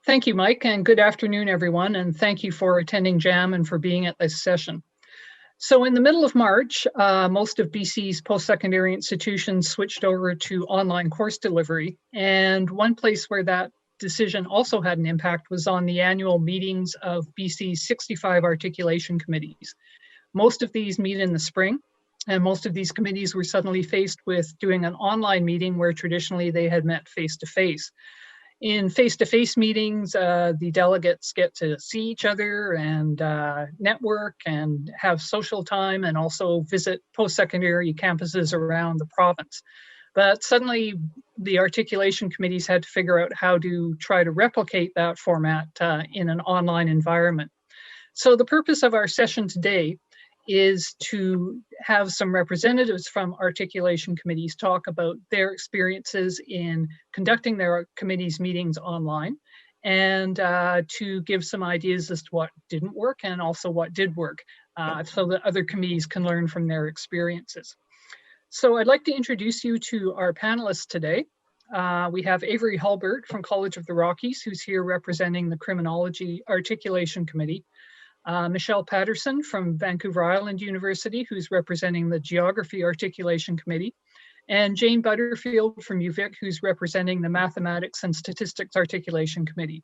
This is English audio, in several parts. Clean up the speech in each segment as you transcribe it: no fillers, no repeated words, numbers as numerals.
Thank you, Mike, and good afternoon, everyone, and thank you for attending JAM and for being at this session. So in the middle of March, most of BC's post-secondary institutions switched over to online course delivery, and one place where that decision also had an impact was on the annual meetings of BC's 65 articulation committees. Most of these meet in the spring, and most of these committees were suddenly faced with doing an online meeting where traditionally they had met face-to-face. In face-to-face meetings, the delegates get to see each other and network and have social time and also visit post-secondary campuses around the province. But suddenly the articulation committees had to figure out how to try to replicate that format in an online environment. So the purpose of our session today is to have some representatives from articulation committees talk about their experiences in conducting their committees meetings online, and to give some ideas as to what didn't work and also what did work, so that other committees can learn from their experiences. So I'd like to introduce you to our panelists today. We have Avery Hulbert from College of the Rockies, who's here representing the Criminology Articulation Committee. Michelle Patterson from Vancouver Island University, who's representing the Geography Articulation Committee, and Jane Butterfield from UVic, who's representing the Mathematics and Statistics Articulation Committee.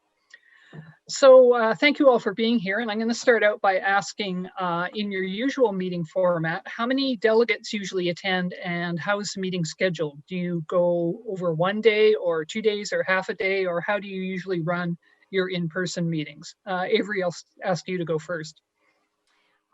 So thank you all for being here, and I'm going to start out by asking, in your usual meeting format, how many delegates usually attend and how is the meeting scheduled? Do you go over 1 day or 2 days or half a day, or how do you usually run your in-person meetings? Avery, I'll ask you to go first.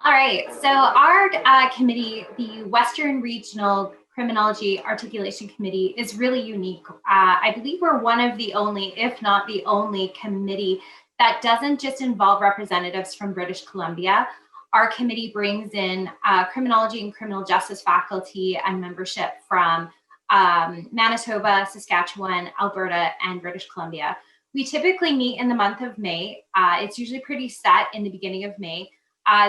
All right, so our committee, the Western Regional Criminology Articulation Committee, is really unique. I believe we're one of the only, if not the only, committee that doesn't just involve representatives from British Columbia. Our committee brings in criminology and criminal justice faculty and membership from Manitoba, Saskatchewan, Alberta, and British Columbia. We typically meet in the month of May. It's usually pretty set in the beginning of May.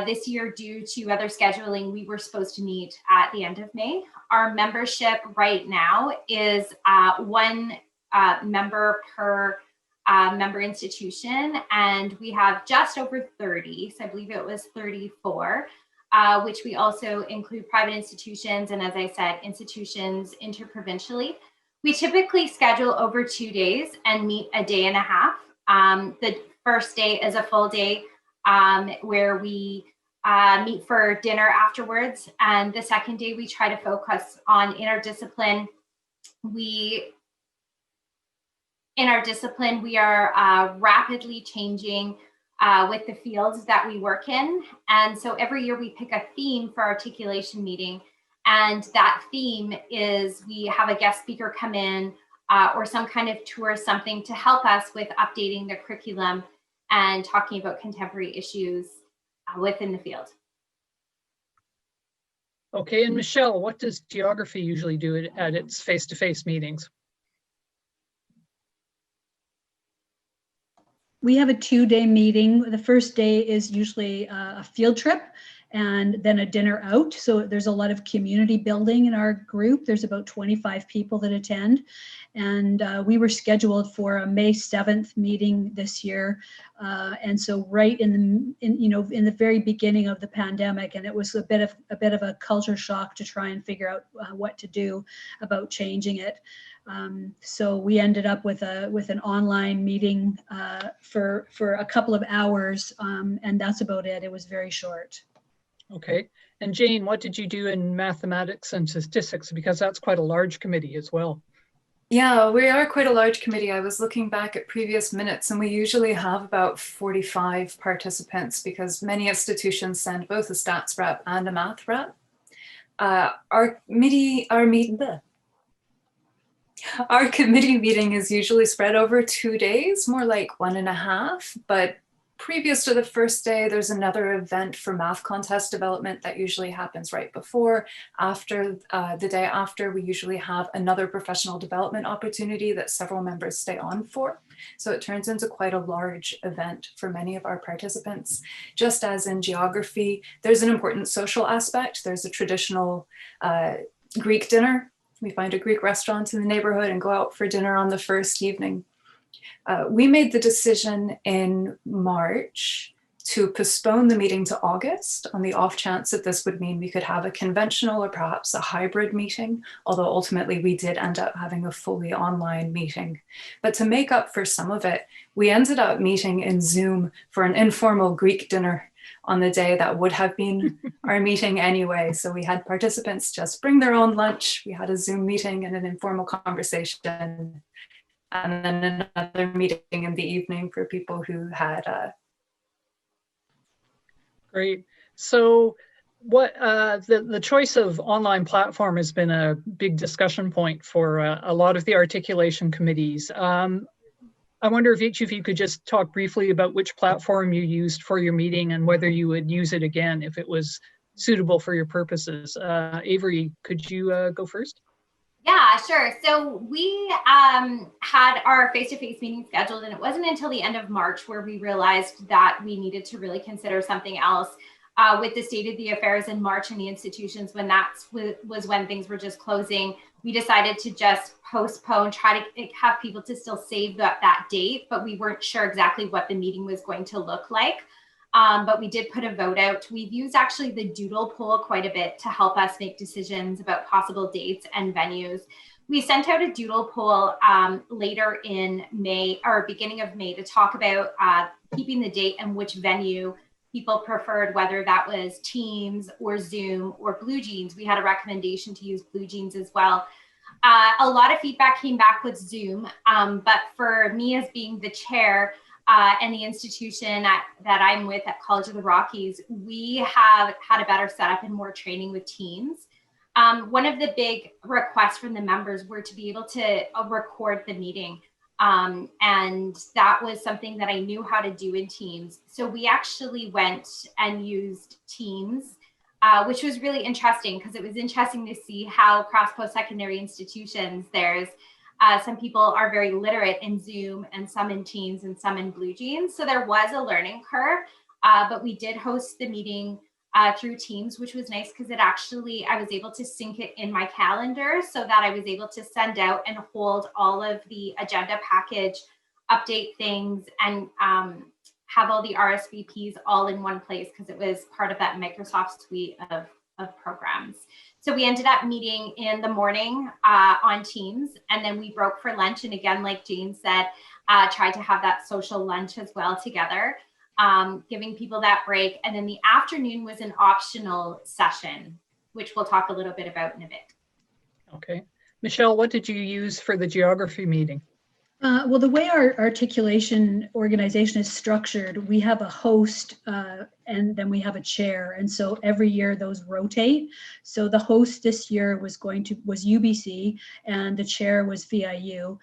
This year, due to other scheduling, we were supposed to meet at the end of May. Our membership right now is one member per member institution, and we have just over 30, so I believe it was 34, which we also include private institutions, and as I said, institutions interprovincially. We typically schedule over 2 days and meet a day and a half. The first day is a full day where we meet for dinner afterwards. And the second day we try to focus on interdiscipline. In our discipline, we are rapidly changing with the fields that we work in. And so every year we pick a theme for articulation meeting. And that theme is we have a guest speaker come in or some kind of tour, something to help us with updating the curriculum and talking about contemporary issues within the field. Okay, and Michelle, what does geography usually do at its face-to-face meetings? We have a 2-day meeting. The first day is usually a field trip and then a dinner out. So there's a lot of community building in our group. There's about 25 people that attend. And we were scheduled for a May 7th meeting this year. And so right in the very beginning of the pandemic, and it was a bit of a culture shock to try and figure out what to do about changing it. So we ended up with an online meeting for a couple of hours, and that's about it. It was very short. Okay, and Jane, what did you do in mathematics and statistics? Because that's quite a large committee as well. Yeah, we are quite a large committee. I was looking back at previous minutes, and we usually have about 45 participants because many institutions send both a stats rep and a math rep. Our committee meeting is usually spread over 2 days, more like 1.5, but previous to the first day, there's another event for math contest development that usually happens right before. After the day after, we usually have another professional development opportunity that several members stay on for. So it turns into quite a large event for many of our participants. Just as in geography, there's an important social aspect. There's a traditional Greek dinner. We find a Greek restaurant in the neighborhood and go out for dinner on the first evening. We made the decision in March to postpone the meeting to August on the off chance that this would mean we could have a conventional or perhaps a hybrid meeting, although ultimately we did end up having a fully online meeting. But to make up for some of it, we ended up meeting in Zoom for an informal Greek dinner on the day that would have been our meeting anyway. So we had participants just bring their own lunch. We had a Zoom meeting and an informal conversation, and then another meeting in the evening for people who had Great. So what the choice of online platform has been a big discussion point for a lot of the articulation committees. I wonder if each of you could just talk briefly about which platform you used for your meeting and whether you would use it again if it was suitable for your purposes. Avery, could you go first? Yeah, sure. So we had our face-to-face meeting scheduled, and it wasn't until the end of March where we realized that we needed to really consider something else with the state of the affairs in March in the institutions, when was when things were just closing. We decided to just postpone, try to have people to still save that date, but we weren't sure exactly what the meeting was going to look like. But we did put a vote out. We've used actually the doodle poll quite a bit to help us make decisions about possible dates and venues. We sent out a doodle poll later in May or beginning of May to talk about keeping the date and which venue people preferred, whether that was Teams or Zoom or Blue Jeans. We had a recommendation to use Blue Jeans as well. A lot of feedback came back with Zoom, but for me as being the chair, and the institution that I'm with at College of the Rockies, we have had a better setup and more training with Teams. One of the big requests from the members were to be able to record the meeting. And that was something that I knew how to do in Teams. So we actually went and used Teams, which was really interesting because it was interesting to see how across post-secondary institutions, there's some people are very literate in Zoom and some in Teams and some in Blue Jeans. So there was a learning curve, but we did host the meeting through Teams, which was nice because I was able to sync it in my calendar so that I was able to send out and hold all of the agenda package, update things, and have all the RSVPs all in one place because it was part of that Microsoft suite of programs. So we ended up meeting in the morning on Teams, and then we broke for lunch. And again, like Jane said, tried to have that social lunch as well together, giving people that break. And then the afternoon was an optional session, which we'll talk a little bit about in a bit. Okay. Michelle, what did you use for the geography meeting? Well, the way our articulation organization is structured, we have a host and then we have a chair. And so every year those rotate. So the host this year was UBC and the chair was VIU.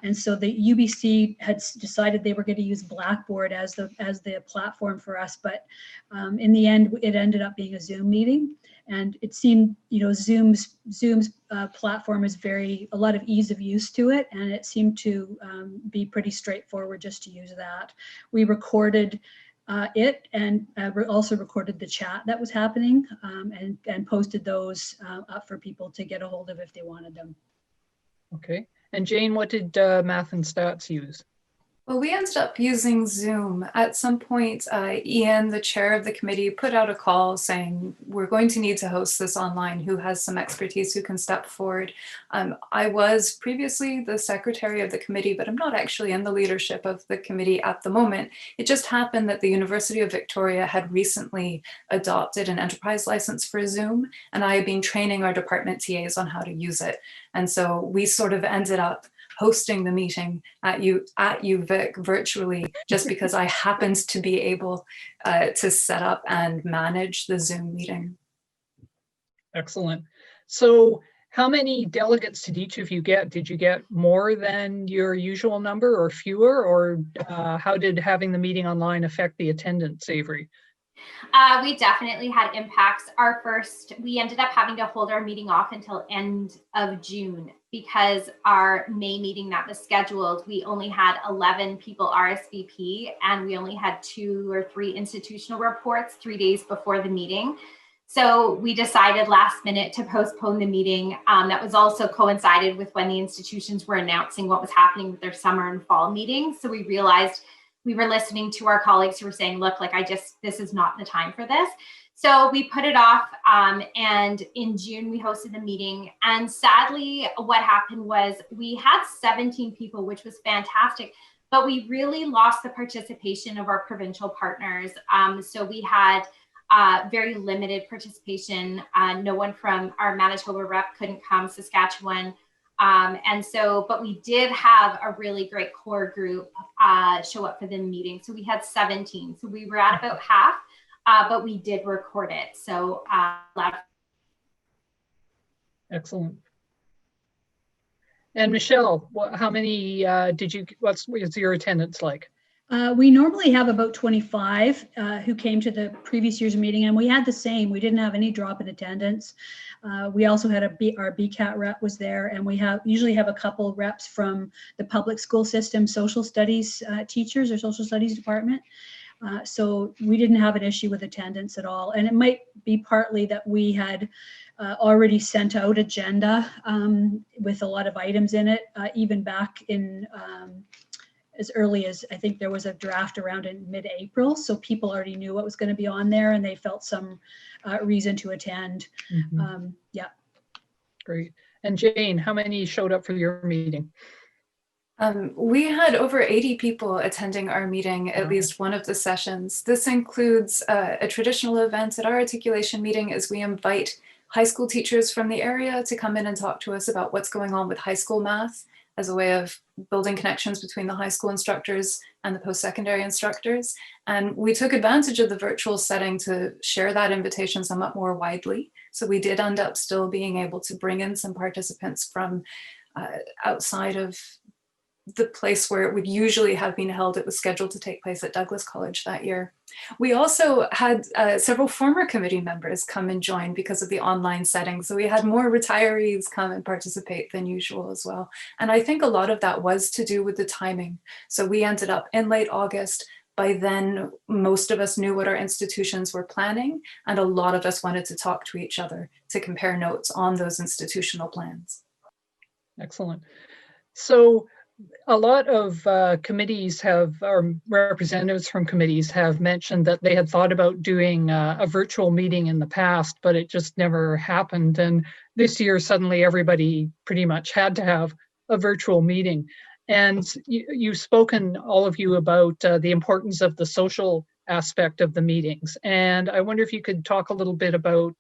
And so the UBC had decided they were going to use Blackboard as the platform for us. But in the end, it ended up being a Zoom meeting. And it seemed, Zoom's platform is a lot of ease of use to it. And it seemed to be pretty straightforward just to use that. We recorded it and also recorded the chat that was happening and posted those up for people to get a hold of if they wanted them. Okay. And Jane, what did Math and Stats use? Well, we ended up using Zoom. At some point, Ian, the chair of the committee, put out a call saying, we're going to need to host this online. Who has some expertise who can step forward? I was previously the secretary of the committee, but I'm not actually in the leadership of the committee at the moment. It just happened that the University of Victoria had recently adopted an enterprise license for Zoom, and I had been training our department TAs on how to use it. And so we sort of ended up hosting the meeting at UVic virtually, just because I happened to be able to set up and manage the Zoom meeting. Excellent. So how many delegates did each of you get? Did you get more than your usual number or fewer? Or how did having the meeting online affect the attendance, Avery? We definitely had impacts. We ended up having to hold our meeting off until end of June because our May meeting that was scheduled, we only had 11 people RSVP and we only had 2 or 3 institutional reports 3 days before the meeting. So we decided last minute to postpone the meeting. That was also coincided with when the institutions were announcing what was happening with their summer and fall meetings. So we realized we were listening to our colleagues who were saying, look, like this is not the time for this. So we put it off, and in June we hosted the meeting. And sadly, what happened was we had 17 people, which was fantastic, but we really lost the participation of our provincial partners. So we had very limited participation. No one from our Manitoba rep couldn't come, Saskatchewan. But we did have a really great core group show up for the meeting. So we had 17. So we were at about half, but we did record it. So excellent. And Michelle, how many what was your attendance like? We normally have about 25 who came to the previous year's meeting, and we had the same. We didn't have any drop in attendance. We also had our BCAT rep was there, and we usually have a couple reps from the public school system social studies teachers or social studies department. So we didn't have an issue with attendance at all. And it might be partly that we had already sent out agenda with a lot of items in it, even back in as early as, I think there was a draft around in mid-April. So people already knew what was going to be on there, and they felt some reason to attend. Mm-hmm. Yeah. Great. And Jane, how many showed up for your meeting? We had over 80 people attending our meeting, at least one of the sessions. This includes a traditional event at our articulation meeting as we invite high school teachers from the area to come in and talk to us about what's going on with high school math as a way of building connections between the high school instructors and the post-secondary instructors. And we took advantage of the virtual setting to share that invitation somewhat more widely. So we did end up still being able to bring in some participants from outside of the place where it would usually have been held. It was scheduled to take place at Douglas College that year. We also had several former committee members come and join because of the online setting. So we had more retirees come and participate than usual as well. And I think a lot of that was to do with the timing. So we ended up in late August. By then, most of us knew what our institutions were planning, and a lot of us wanted to talk to each other to compare notes on those institutional plans. Excellent. So a lot of committees or representatives from committees have mentioned that they had thought about doing a virtual meeting in the past, but it just never happened. And this year, suddenly everybody pretty much had to have a virtual meeting. And you've spoken, all of you, about the importance of the social aspect of the meetings. And I wonder if you could talk a little bit about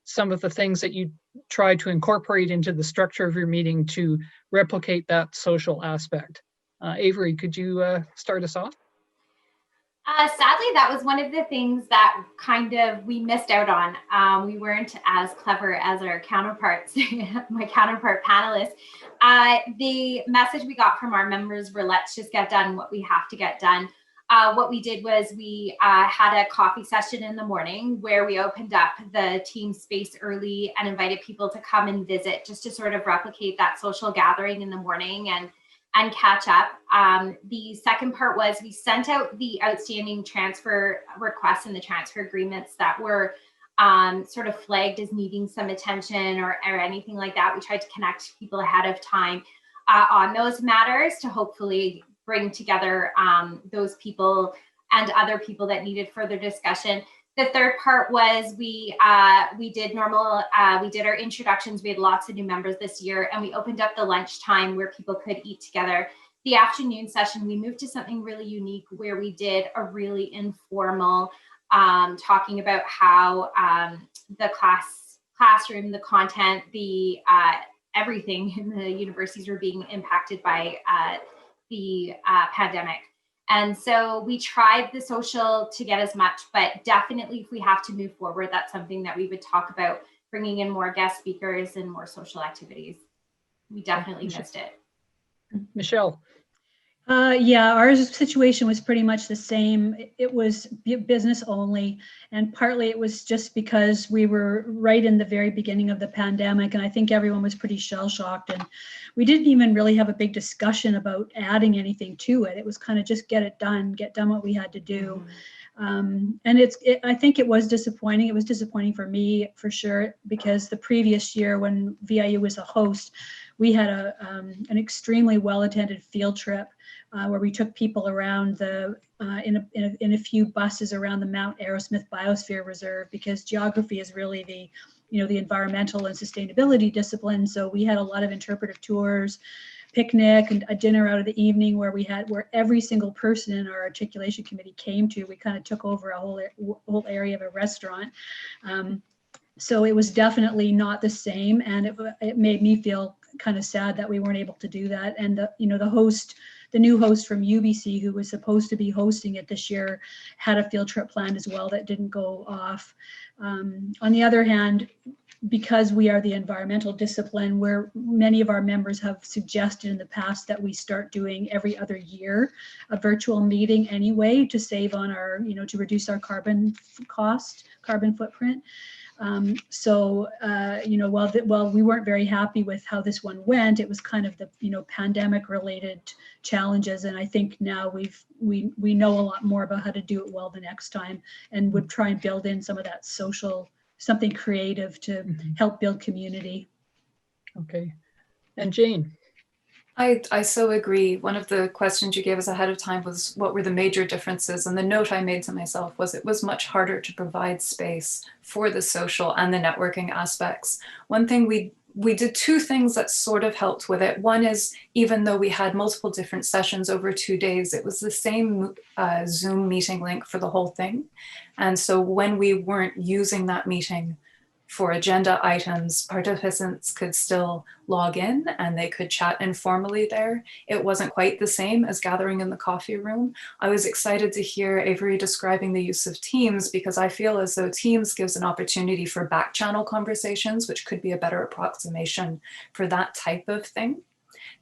some of the things that you try to incorporate into the structure of your meeting to replicate that social aspect. Avery, could you start us off? Sadly, that was one of the things that we missed out on. We weren't as clever as our counterparts, my counterpart panelists. The message we got from our members were, let's just get done what we have to get done. What we did was we had a coffee session in the morning where we opened up the team space early and invited people to come and visit, just to sort of replicate that social gathering in the morning and catch up. The second part was we sent out the outstanding transfer requests and the transfer agreements that were sort of flagged as needing some attention or anything like that. We tried to connect people ahead of time on those matters to hopefully bring together those people and other people that needed further discussion. The third part was we did our introductions. We had lots of new members this year, and we opened up the lunchtime where people could eat together. The afternoon session, we moved to something really unique where we did a really informal talking about how the classroom, the content, the everything in the universities were being impacted by the pandemic. And so we tried the social to get as much, but definitely if we have to move forward, that's something that we would talk about, bringing in more guest speakers and more social activities. We definitely missed it. Michelle. Yeah, our situation was pretty much the same. It was business only, and partly it was just because we were right in the very beginning of the pandemic, and I think everyone was pretty shell-shocked, and we didn't even really have a big discussion about adding anything to it. It was kind of just get done what we had to do. And I think it was disappointing. It was disappointing for me for sure, because the previous year when VIU was a host, we had an extremely well-attended field trip where we took people around in a few buses around the Mount Arrowsmith Biosphere Reserve, because geography is really the environmental and sustainability discipline. So we had a lot of interpretive tours, picnic, and a dinner out of the evening where every single person in our articulation committee came to. We kind of took over a whole area of a restaurant. So it was definitely not the same, and it made me feel kind of sad that we weren't able to do that. And the new host from UBC, who was supposed to be hosting it this year, had a field trip planned as well that didn't go off. On the other hand, because we are the environmental discipline, where many of our members have suggested in the past that we start doing every other year a virtual meeting anyway, to save on our, to reduce our carbon footprint. While we weren't very happy with how this one went, it was kind of the pandemic related challenges, and I think now we know a lot more about how to do it well the next time, and would try and build in some of that social, something creative to help build community. Okay. And Jane? I so agree. One of the questions you gave us ahead of time was, what were the major differences? And the note I made to myself was, it was much harder to provide space for the social and the networking aspects. One thing we did two things that sort of helped with it. One is, even though we had multiple different sessions over 2 days, it was the same Zoom meeting link for the whole thing. And so when we weren't using that meeting for agenda items, participants could still log in and they could chat informally there. It wasn't quite the same as gathering in the coffee room. I was excited to hear Avery describing the use of Teams, because I feel as though Teams gives an opportunity for back channel conversations, which could be a better approximation for that type of thing.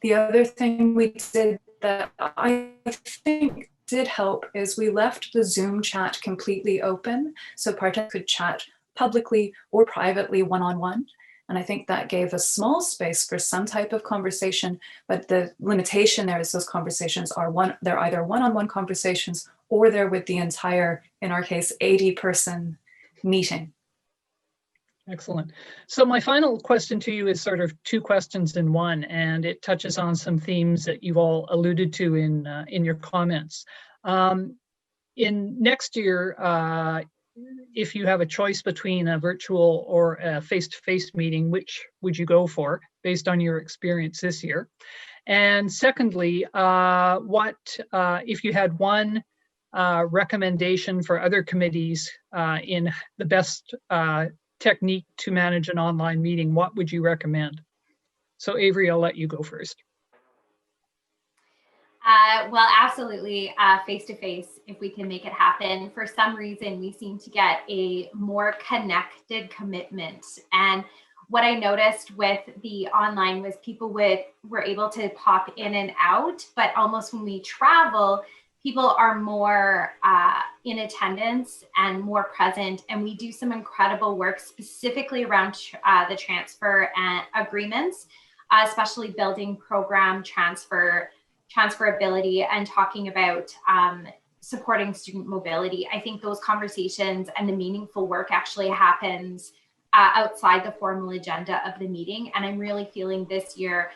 The other thing we did that I think did help is we left the Zoom chat completely open, so participants could chat publicly or privately one-on-one. And I think that gave a small space for some type of conversation, but the limitation there is those conversations they're either one-on-one conversations, or they're with the entire, in our case, 80-person meeting. Excellent. So my final question to you is sort of two questions in one, and it touches on some themes that you've all alluded to in your comments. In next year, if you have a choice between a virtual or a face-to-face meeting, which would you go for based on your experience this year? And secondly, if you had one recommendation for other committees in the best technique to manage an online meeting, what would you recommend? So Avery, I'll let you go first. Well, absolutely, face-to-face, if we can make it happen. For some reason, we seem to get a more connected commitment. And what I noticed with the online was people were able to pop in and out, but almost when we travel, people are more in attendance and more present. And we do some incredible work specifically around the transfer and agreements, especially building program transferability and talking about supporting student mobility. I think those conversations and the meaningful work actually happens outside the formal agenda of the meeting. And I'm really feeling this year,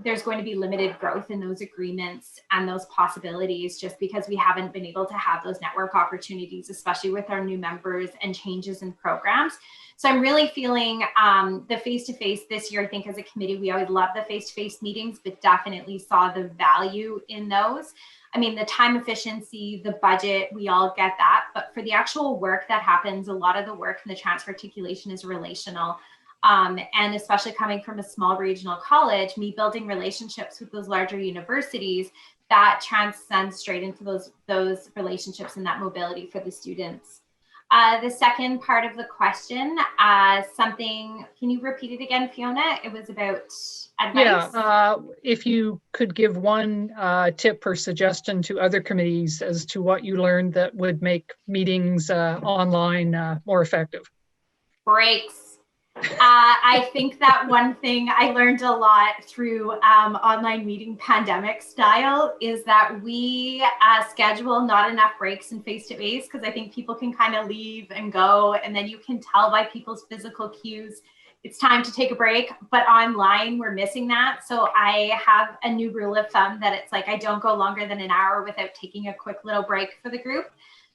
there's going to be limited growth in those agreements and those possibilities, just because we haven't been able to have those network opportunities, especially with our new members and changes in programs. So I'm really feeling the face-to-face this year. I think as a committee, we always love the face-to-face meetings, but definitely saw the value in those. I mean, the time efficiency, the budget, we all get that. But for the actual work that happens, a lot of the work in the transfer articulation is relational. And especially coming from a small regional college, me building relationships with those larger universities, that transcends straight into those relationships and that mobility for the students. The second part of the question, can you repeat it again, Fiona? It was about advice. Yeah, if you could give one tip or suggestion to other committees as to what you learned that would make meetings online more effective. Breaks. I think that one thing I learned a lot through online meeting pandemic style is that we schedule not enough breaks in face-to-face, because I think people can kind of leave and go, and then you can tell by people's physical cues it's time to take a break. But online, we're missing that. So I have a new rule of thumb that it's like I don't go longer than an hour without taking a quick little break for the group.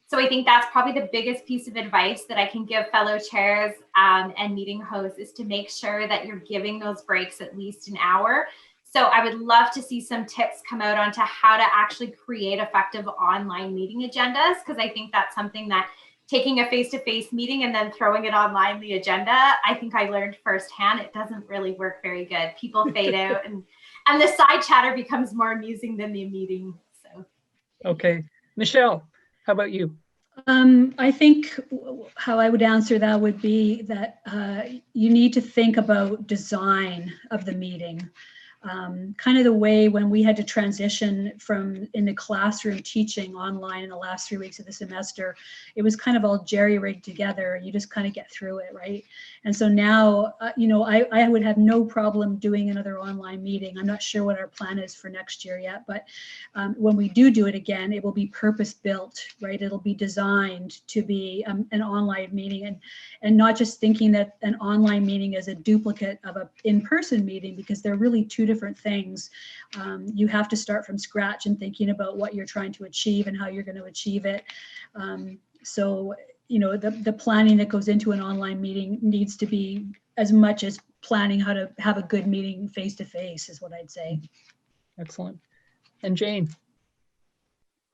So I think that's probably the biggest piece of advice that I can give fellow chairs and meeting hosts, is to make sure that you're giving those breaks at least an hour. So I would love to see some tips come out onto how to actually create effective online meeting agendas, because I think that's something that taking a face-to-face meeting and then throwing it online, the agenda, I think I learned firsthand, it doesn't really work very good. People fade out and the side chatter becomes more amusing than the meeting. So. Okay, Michelle, how about you? I think how I would answer that would be that you need to think about design of the meeting. Kind of the way when we had to transition from in the classroom teaching online in the last 3 weeks of the semester, it was kind of all jerry-rigged together. You just kind of get through it, right? And so now, I would have no problem doing another online meeting. I'm not sure what our plan is for next year yet, but when we do it again, it will be purpose-built, right? It'll be designed to be an online meeting, and not just thinking that an online meeting is a duplicate of an in-person meeting, because they're really two different things. You have to start from scratch and thinking about what you're trying to achieve and how you're going to achieve it. So, the planning that goes into an online meeting needs to be as much as planning how to have a good meeting face-to-face, is what I'd say. Excellent. And Jane?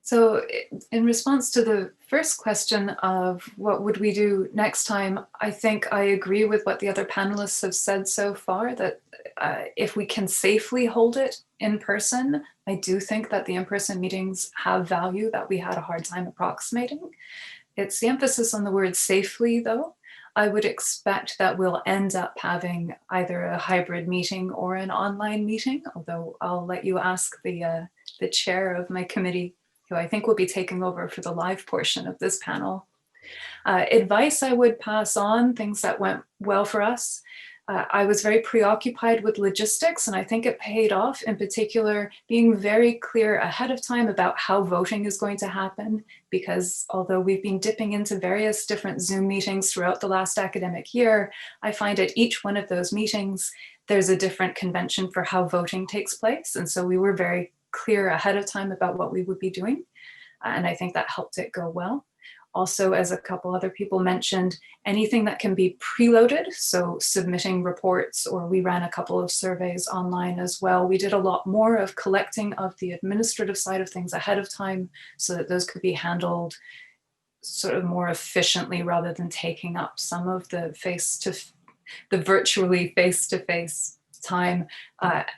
So in response to the first question of what would we do next time, I think I agree with what the other panelists have said so far, that if we can safely hold it in person, I do think that the in-person meetings have value that we had a hard time approximating. It's the emphasis on the word safely, though. I would expect that we'll end up having either a hybrid meeting or an online meeting, although I'll let you ask the chair of my committee, who I think will be taking over for the live portion of this panel. Advice I would pass on, things that went well for us. I was very preoccupied with logistics, and I think it paid off, in particular, being very clear ahead of time about how voting is going to happen, because although we've been dipping into various different Zoom meetings throughout the last academic year, I find at each one of those meetings, there's a different convention for how voting takes place. And so we were very clear ahead of time about what we would be doing. And I think that helped it go well. Also, as a couple other people mentioned, anything that can be preloaded, so submitting reports, or we ran a couple of surveys online as well. We did a lot more of collecting of the administrative side of things ahead of time so that those could be handled sort of more efficiently rather than taking up some of the virtually face-to-face time.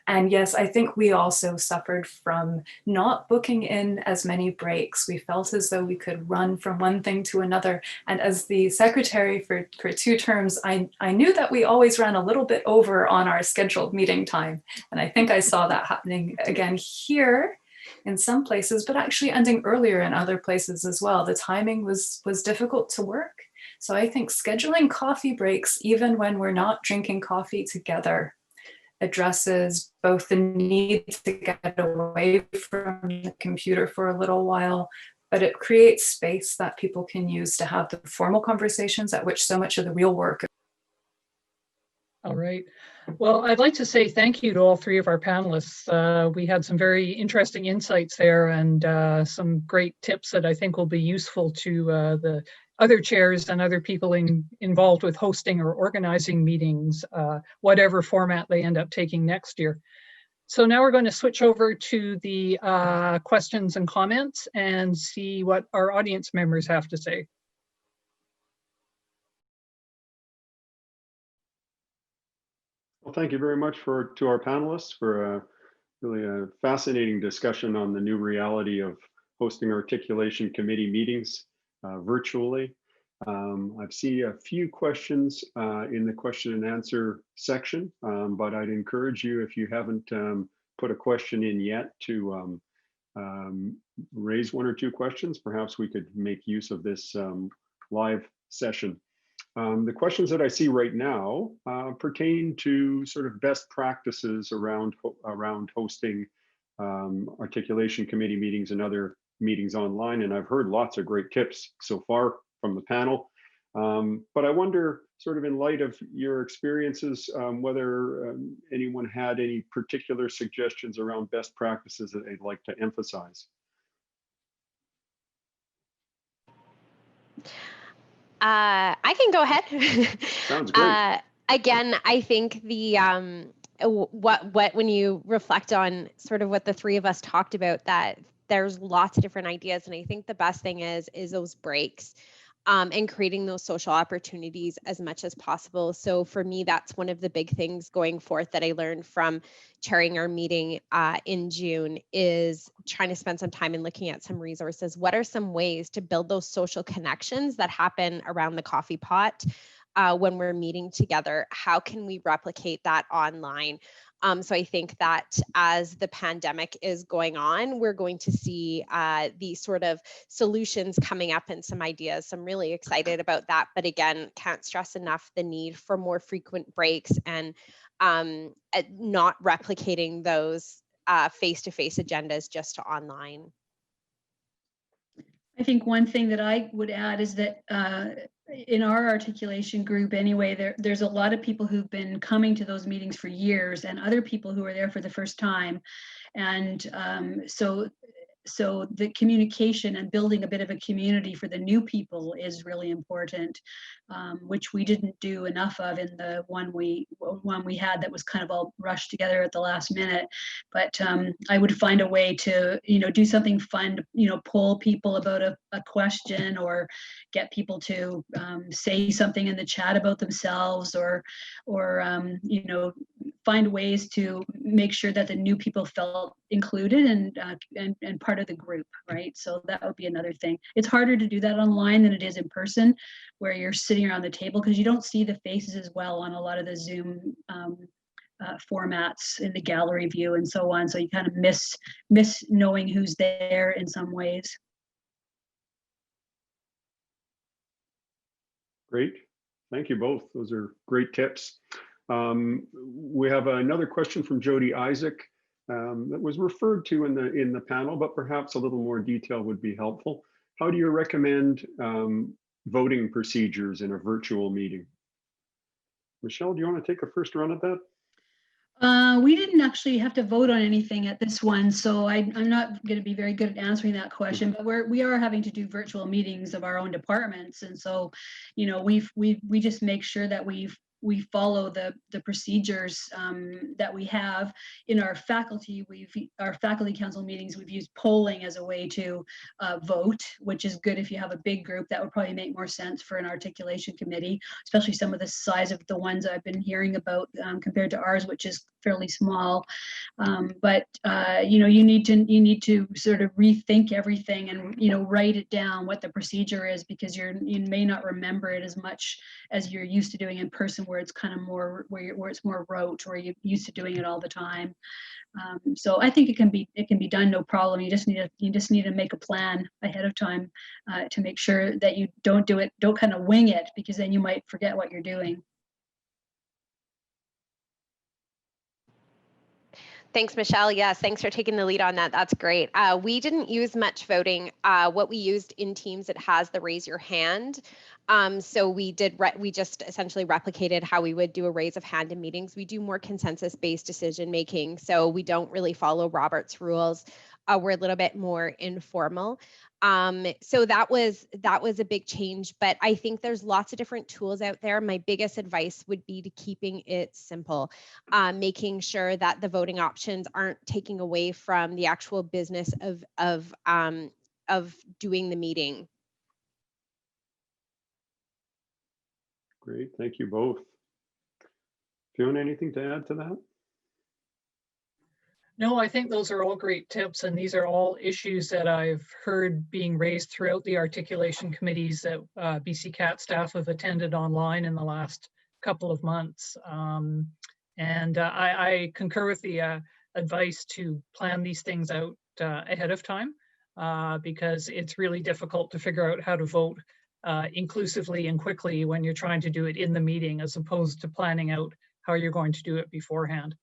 And yes, I think we also suffered from not booking in as many breaks. We felt as though we could run from one thing to another. And as the secretary for 2 terms, I knew that we always ran a little bit over on our scheduled meeting time. And I think I saw that happening again here in some places, but actually ending earlier in other places as well. The timing was difficult to work. So I think scheduling coffee breaks, even when we're not drinking coffee together, addresses both the need to get away from the computer for a little while, but it creates space that people can use to have the formal conversations at which so much of the real work. All right. Well, I'd like to say thank you to all 3 of our panelists. We had some very interesting insights there, and some great tips that I think will be useful to the other chairs and other people involved with hosting or organizing meetings, whatever format they end up taking next year. So now we're going to switch over to the questions and comments and see what our audience members have to say. Well, thank you very much to our panelists for really a fascinating discussion on the new reality of hosting articulation committee meetings virtually. I've seen a few questions in the question and answer section, but I'd encourage you, if you haven't put a question in yet, to raise 1 or 2 questions. Perhaps we could make use of this live session. The questions that I see right now pertain to sort of best practices around hosting articulation committee meetings and other meetings online. And I've heard lots of great tips so far from the panel. But I wonder, sort of in light of your experiences, whether anyone had any particular suggestions around best practices that they'd like to emphasize. I can go ahead. Sounds great. Again, I think the when you reflect on sort of what the three of us talked about, that there's lots of different ideas, and I think the best thing is those breaks. And creating those social opportunities as much as possible. So for me, that's one of the big things going forth that I learned from chairing our meeting in June, is trying to spend some time and looking at some resources. What are some ways to build those social connections that happen around the coffee pot when we're meeting together? How can we replicate that online? So I think that as the pandemic is going on, we're going to see these sort of solutions coming up and some ideas. So I'm really excited about that. But again, can't stress enough the need for more frequent breaks and not replicating those face-to-face agendas just to online. I think one thing that I would add is that in our articulation group anyway, there's a lot of people who've been coming to those meetings for years, and other people who are there for the first time. And so the communication and building a bit of a community for the new people is really important, which we didn't do enough of in the one we had that was kind of all rushed together at the last minute. But I would find a way to, do something fun, poll people about a question, or get people to say something in the chat about themselves, or find ways to make sure that the new people felt included and part of the group, right? So that would be another thing. It's harder to do that online than it is in person, where you're sitting around the table, because you don't see the faces as well on a lot of the Zoom formats in the gallery view and so on. So you kind of miss knowing who's there in some ways. Great. Thank you both. Those are great tips. We have another question from Jody Isaac that was referred to in the panel, but perhaps a little more detail would be helpful. How do you recommend voting procedures in a virtual meeting? Michelle, do you want to take a first run at that? We didn't actually have to vote on anything at this one, so I'm not going to be very good at answering that question. But we are having to do virtual meetings of our own departments, and so, we just make sure that we follow the procedures that we have in our faculty. Our faculty council meetings, we've used polling as a way to vote, which is good if you have a big group. That would probably make more sense for an articulation committee, especially some of the size of the ones I've been hearing about compared to ours, which is fairly small. But you need to sort of rethink everything and write it down what the procedure is, because you may not remember it as much as you're used to doing in person, where it's kind of more where it's more rote, or you're used to doing it all the time. So I think it can be done, no problem. You just need to make a plan ahead of time to make sure that you don't kind of wing it, because then you might forget what you're doing. Thanks, Michelle. Yes, thanks for taking the lead on that. That's great. We didn't use much voting. What we used in Teams, it has the raise your hand. So we just essentially replicated how we would do a raise of hand in meetings. We do more consensus-based decision making, so we don't really follow Robert's rules. We're a little bit more informal. So that was a big change, but I think there's lots of different tools out there. My biggest advice would be to keeping it simple, making sure that the voting options aren't taking away from the actual business of doing the meeting. Great, thank you both. Fiona, anything to add to that? No, I think those are all great tips, and these are all issues that I've heard being raised throughout the articulation committees that BC CAT staff have attended online in the last couple of months. And I concur with the advice to plan these things out ahead of time, because it's really difficult to figure out how to vote inclusively and quickly when you're trying to do it in the meeting, as opposed to planning out how you're going to do it beforehand.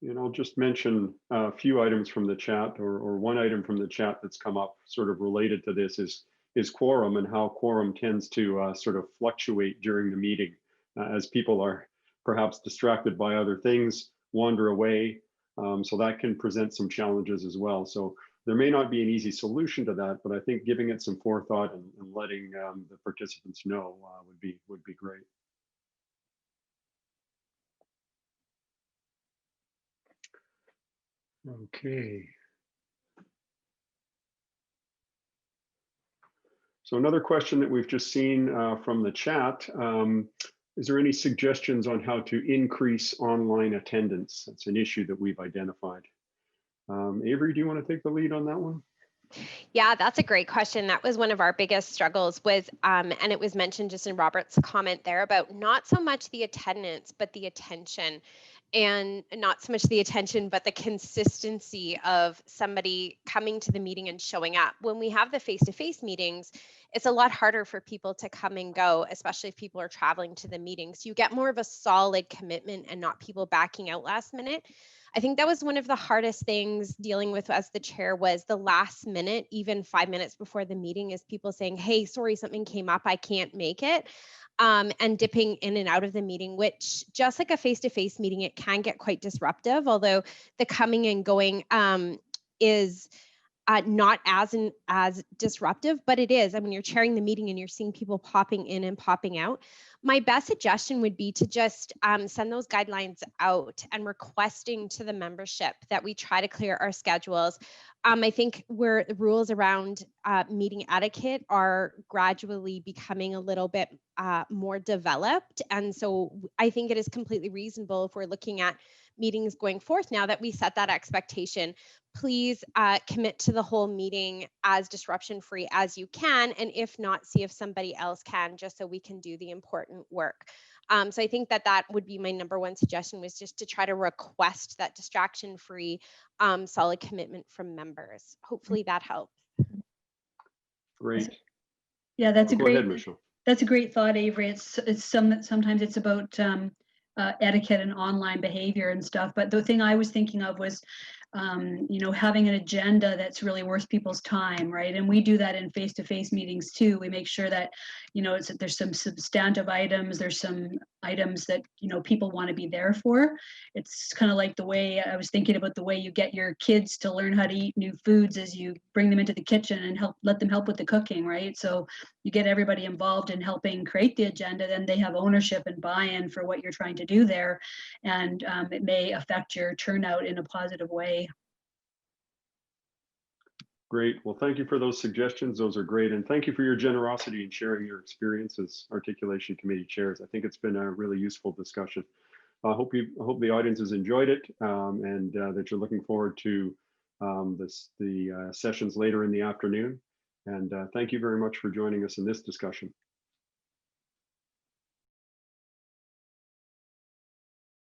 And I'll just mention a few items from the chat, or one item from the chat that's come up sort of related to this is quorum, and how quorum tends to sort of fluctuate during the meeting as people are perhaps distracted by other things, wander away. So that can present some challenges as well. So there may not be an easy solution to that, but I think giving it some forethought and letting the participants know would be great. Okay. So another question that we've just seen from the chat, is there any suggestions on how to increase online attendance? That's an issue that we've identified. Avery, do you want to take the lead on that one? Yeah, that's a great question. That was one of our biggest struggles was, and it was mentioned just in Robert's comment there about not so much the attendance, but the attention. And not so much the attention, but the consistency of somebody coming to the meeting and showing up. When we have the face-to-face meetings, it's a lot harder for people to come and go, especially if people are traveling to the meetings. You get more of a solid commitment and not people backing out last minute. I think that was one of the hardest things dealing with as the chair was the last minute, even 5 minutes before the meeting, is people saying, hey, sorry, something came up, I can't make it. And dipping in and out of the meeting, which just like a face-to-face meeting, it can get quite disruptive, although the coming and going is not as disruptive, but it is. I mean, you're chairing the meeting and you're seeing people popping in and popping out. My best suggestion would be to just send those guidelines out and requesting to the membership that we try to clear our schedules. I think where the rules around meeting etiquette are gradually becoming a little bit more developed. And so I think it is completely reasonable if we're looking at meetings going forth now that we set that expectation. Please commit to the whole meeting as disruption free as you can. And if not, see if somebody else can, just so we can do the important work. So I think that would be my number one suggestion, was just to try to request that distraction free solid commitment from members. Hopefully that helps. Great. Yeah, that's a Go great, ahead, Michelle. That's a great thought, Avery. Sometimes it's about etiquette and online behavior and stuff. But the thing I was thinking of was, having an agenda that's really worth people's time, right? And we do that in face-to-face meetings too. We make sure that, there's some substantive items, there's some items that, people want to be there for. It's kind of like the way I was thinking about the way you get your kids to learn how to eat new foods as you bring them into the kitchen and let them help with the cooking, right? So you get everybody involved in helping create the agenda, then they have ownership and buy-in for what you're trying to do there. And it may affect your turnout in a positive way. Great. Well, thank you for those suggestions. Those are great. And thank you for your generosity in sharing your experience as Articulation Committee chairs. I think it's been a really useful discussion. I hope the audience has enjoyed it and that you're looking forward to the sessions later in the afternoon. And thank you very much for joining us in this discussion.